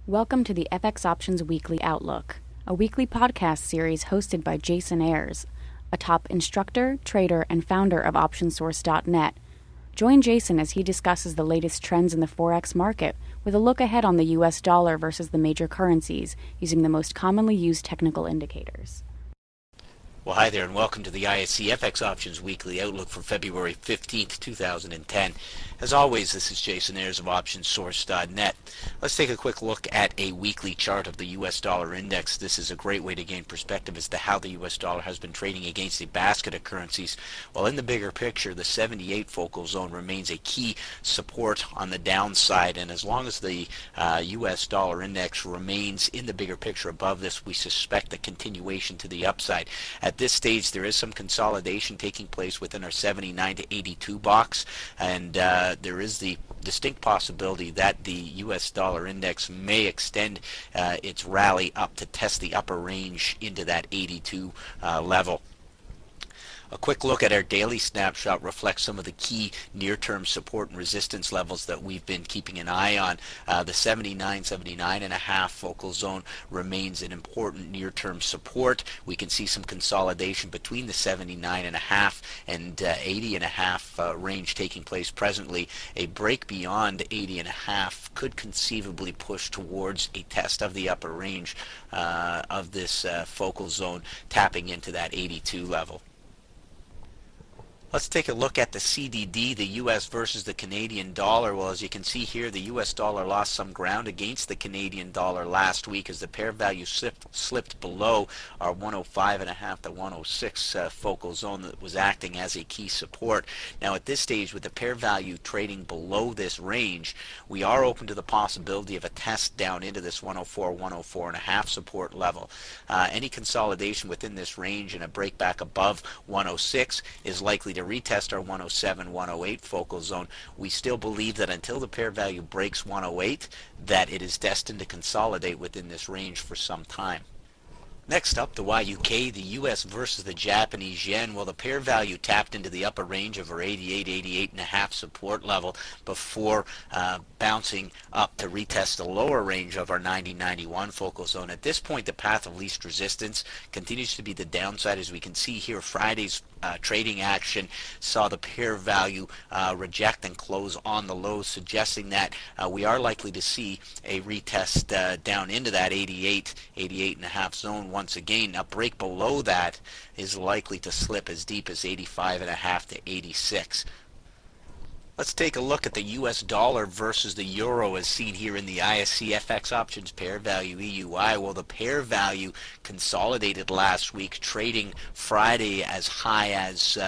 Welcome to the FX Options Weekly Outlook, a weekly podcast series hosted by Jason Ayres, a top instructor, trader, and founder of OptionSource.net. Join Jason as he discusses the latest trends in the Forex market with a look ahead on the US dollar versus the major currencies using the most commonly used technical indicators. Well, hi there, and welcome to the ISC FX Options Weekly Outlook for February 15th, 2010. As always, this is Jason Ayres of OptionSource.net. Let's take a quick look at a weekly chart of the US dollar index. This is a great way to gain perspective as to how the US dollar has been trading against a basket of currencies. While in the bigger picture, the 78 focal zone remains a key support on the downside, and as long as the US dollar index remains in the bigger picture above this, we suspect a continuation to the upside. At this stage, there is some consolidation taking place within our 79 to 82 box, and there is the distinct possibility that the US dollar index may extend its rally up to test the upper range into that 82 level. A quick look at our daily snapshot reflects some of the key near-term support and resistance levels that we've been keeping an eye on. The 79.5 focal zone remains an important near-term support. We can see some consolidation between the 79.5 and 80.5 range taking place presently. A break beyond 80.5 could conceivably push towards a test of the upper range of this focal zone, tapping into that 82 level. Let's take a look at the CDD, the US versus the Canadian dollar. Well, as you can see here, the US dollar lost some ground against the Canadian dollar last week as the pair value slipped below our 105.5 to 106 focal zone that was acting as a key support. Now, at this stage, with the pair value trading below this range, we are open to the possibility of a test down into this 104, 104.5 support level. Any consolidation within this range and a break back above 106 is likely to retest our 107, 108 focal zone. We still believe that until the pair value breaks 108, that it is destined to consolidate within this range for some time. Next up, the YUK, the US versus the Japanese yen. Well, the pair value tapped into the upper range of our 88, 88.5 support level before bouncing up to retest the lower range of our 90, 91 focal zone. At this point, the path of least resistance continues to be the downside. As we can see here, Friday's trading action saw the pair value reject and close on the lows, suggesting that we are likely to see a retest down into that 88, 88.5 zone once again. A break below that is likely to slip as deep as 85.5 to 86. Let's take a look at the US dollar versus the euro as seen here in the ISC FX options pair value EUI. Well, the pair value consolidated last week, trading Friday as high as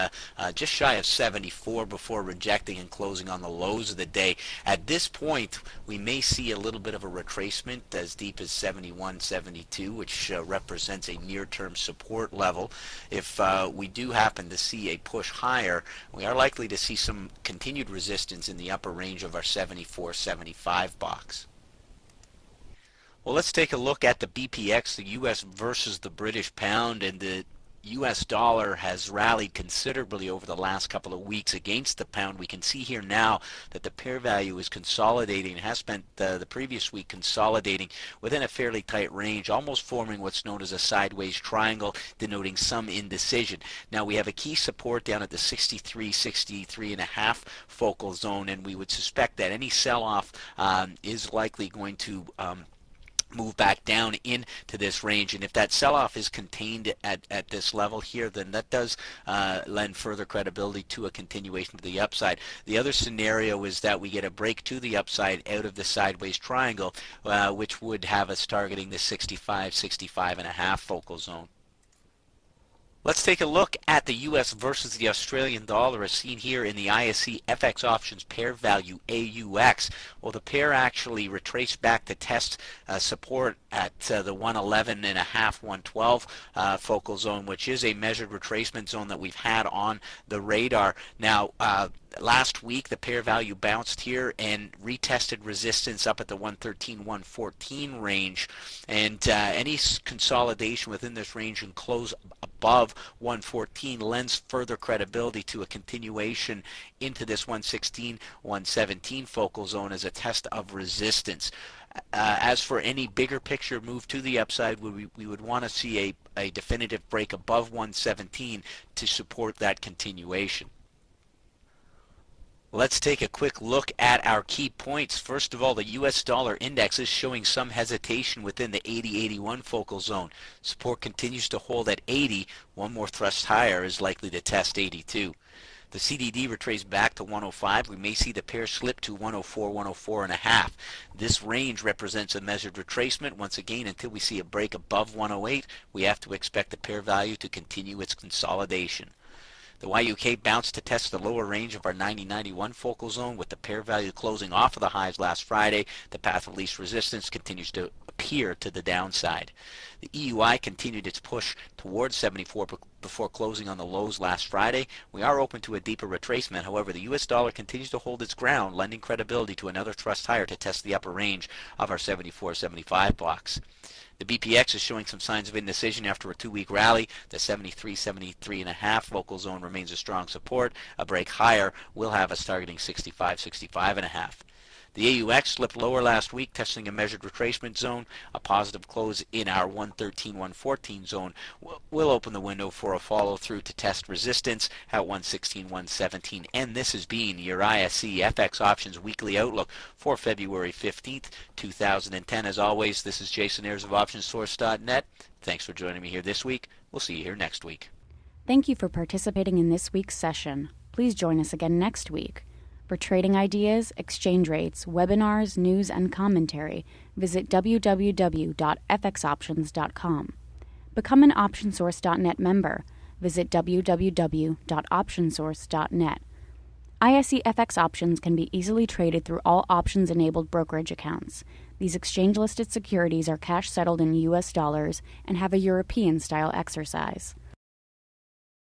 just shy of 74 before rejecting and closing on the lows of the day. At this point, we may see a little bit of a retracement as deep as 71, 72, which represents a near-term support level. If we do happen to see a push higher, we are likely to see some continued resistance in the upper range of our 74-75 box. Well, let's take a look at the BPX, the US versus the British pound, and the US dollar has rallied considerably over the last couple of weeks against the pound. We can see here now that the pair value is consolidating, has spent the previous week consolidating within a fairly tight range, almost forming what's known as a sideways triangle, denoting some indecision. Now, we have a key support down at the 63, 63.5 focal zone, and we would suspect that any sell-off is likely going to move back down into this range, and if that sell-off is contained at this level here, then that does lend further credibility to a continuation to the upside. The other scenario is that we get a break to the upside out of the sideways triangle, which would have us targeting the 65, 65.5 focal zone. Let's take a look at the US versus the Australian dollar as seen here in the ISC FX options pair value AUX. Well, the pair actually retraced back to test support at the 111.5, 112 focal zone, which is a measured retracement zone that we've had on the radar. Now, last week the pair value bounced here and retested resistance up at the 113, 114 range, and any consolidation within this range and close above 114 lends further credibility to a continuation into this 116, 117 focal zone as a test of resistance. As for any bigger picture move to the upside, we would want to see a definitive break above 117 to support that continuation. Let's take a quick look at our key points. First of all, the US dollar index is showing some hesitation within the 80-81 focal zone. Support continues to hold at 80. One more thrust higher is likely to test 82. The CDD retraced back to 105. We may see the pair slip to 104, 104 and a half. This range represents a measured retracement. Once again, until we see a break above 108, we have to expect the pair value to continue its consolidation. The YUK bounced to test the lower range of our 90-91 focal zone, with the pair value closing off of the highs last Friday. The path of least resistance continues to appear to the downside. The EUI continued its push towards 74 before closing on the lows last Friday. We are open to a deeper retracement. However, the US dollar continues to hold its ground, lending credibility to another thrust higher to test the upper range of our 74-75 blocks. The BPX is showing some signs of indecision after a 2-week rally. The 73-73.5 focal zone remains a strong support. A break higher will have us targeting 65-65.5. The AUX slipped lower last week, testing a measured retracement zone. A positive close in our 113-114 zone will open the window for a follow-through to test resistance at 116-117. And this has been your ISE FX Options Weekly Outlook for February 15th, 2010. As always, this is Jason Ayres of OptionsSource.net. Thanks for joining me here this week. We'll see you here next week. Thank you for participating in this week's session. Please join us again next week. For trading ideas, exchange rates, webinars, news, and commentary, visit www.fxoptions.com. Become an OptionSource.net member. Visit www.optionsource.net. ISE FX options can be easily traded through all options-enabled brokerage accounts. These exchange-listed securities are cash-settled in U.S. dollars and have a European-style exercise.